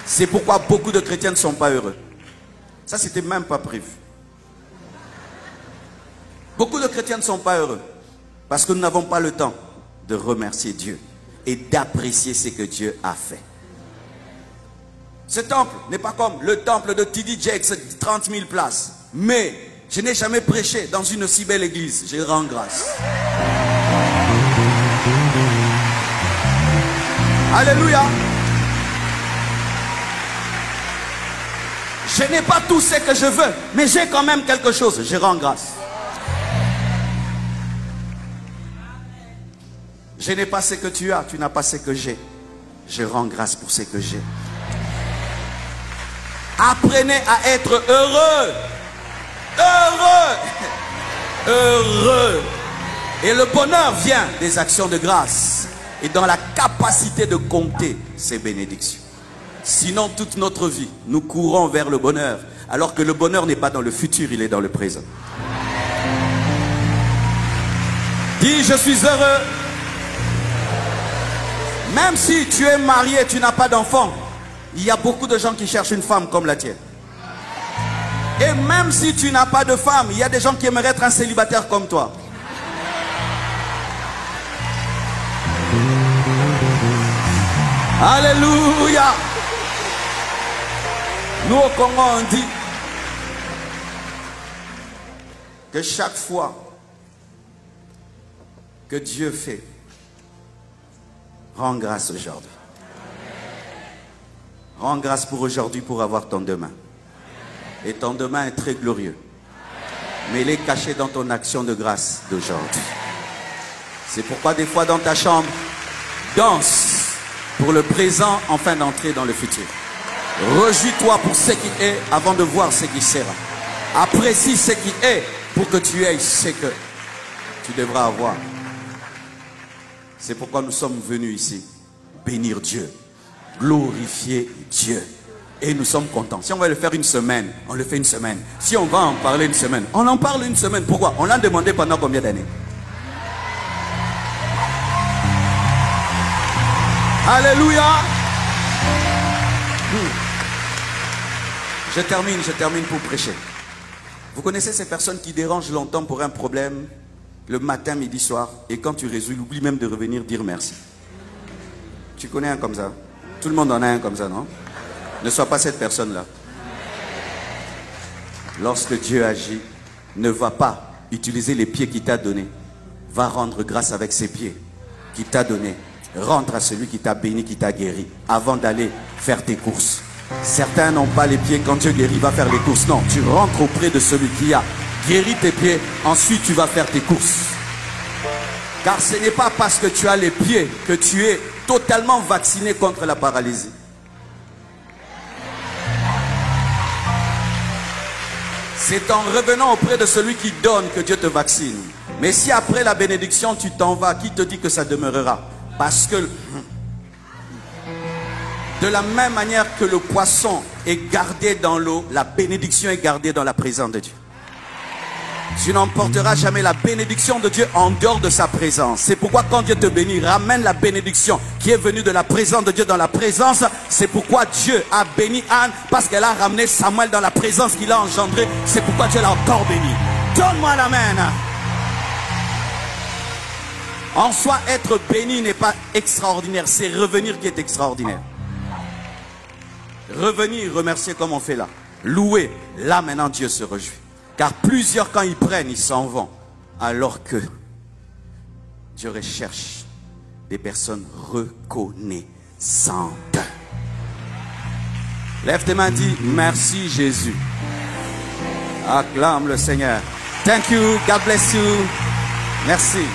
C'est pourquoi beaucoup de chrétiens ne sont pas heureux. Ça, c'était même pas prévu. Beaucoup de chrétiens ne sont pas heureux parce que nous n'avons pas le temps de remercier Dieu et d'apprécier ce que Dieu a fait. Ce temple n'est pas comme le temple de TD Jakes, 30 000 places. Mais je n'ai jamais prêché dans une aussi belle église. Je rends grâce. Alléluia. Je n'ai pas tout ce que je veux, mais j'ai quand même quelque chose. Je rends grâce. Je n'ai pas ce que tu as, tu n'as pas ce que j'ai. Je rends grâce pour ce que j'ai. Apprenez à être heureux. Heureux. Heureux. Et le bonheur vient des actions de grâce et dans la capacité de compter ces bénédictions. Sinon, toute notre vie, nous courons vers le bonheur, alors que le bonheur n'est pas dans le futur, il est dans le présent. Dis, je suis heureux. Même si tu es marié, tu n'as pas d'enfant, il y a beaucoup de gens qui cherchent une femme comme la tienne. Et même si tu n'as pas de femme, il y a des gens qui aimeraient être un célibataire comme toi. Alléluia. Nous au Congo on dit que chaque fois que Dieu fait, rends grâce aujourd'hui. Rends grâce pour aujourd'hui pour avoir ton demain. Et ton demain est très glorieux. Mais il est caché dans ton action de grâce d'aujourd'hui. C'est pourquoi des fois dans ta chambre, danse pour le présent afin d'entrer dans le futur. Réjouis-toi pour ce qui est avant de voir ce qui sera. Apprécie ce qui est pour que tu aies ce que tu devras avoir. C'est pourquoi nous sommes venus ici bénir Dieu, glorifier Dieu. Et nous sommes contents. Si on va le faire une semaine, on le fait une semaine. Si on va en parler une semaine, on en parle une semaine. Pourquoi? On l'a demandé pendant combien d'années? Alléluia. Je termine pour prêcher. Vous connaissez ces personnes qui dérangent longtemps pour un problème, le matin, midi, soir, et quand tu résous, il oublie même de revenir dire merci. Tu connais un comme ça? Tout le monde en a un comme ça, non? Ne sois pas cette personne-là. Lorsque Dieu agit, ne va pas utiliser les pieds qu'il t'a donnés. Va rendre grâce avec ses pieds qu'il t'a donnés. Rentre à celui qui t'a béni, qui t'a guéri, avant d'aller faire tes courses. Certains n'ont pas les pieds. Quand Dieu guérit, va faire les courses. Non, tu rentres auprès de celui qui a guéri tes pieds. Ensuite, tu vas faire tes courses. Car ce n'est pas parce que tu as les pieds que tu es totalement vacciné contre la paralysie. C'est en revenant auprès de celui qui donne que Dieu te vaccine. Mais si après la bénédiction tu t'en vas, qui te dit que ça demeurera? Parce que de la même manière que le poisson est gardé dans l'eau, la bénédiction est gardée dans la présence de Dieu. Tu n'emporteras jamais la bénédiction de Dieu en dehors de sa présence. C'est pourquoi quand Dieu te bénit, ramène la bénédiction qui est venue de la présence de Dieu dans la présence. C'est pourquoi Dieu a béni Anne, parce qu'elle a ramené Samuel dans la présence qu'il a engendrée. C'est pourquoi Dieu l'a encore béni. Donne-moi l'amen. En soi, être béni n'est pas extraordinaire, c'est revenir qui est extraordinaire. Revenir, remercier comme on fait là. Louer, là maintenant Dieu se réjouit. Car plusieurs, quand ils prennent, ils s'en vont. Alors que Dieu recherche des personnes reconnaissantes. Lève tes mains, dis merci Jésus. Acclame le Seigneur. Thank you, God bless you. Merci.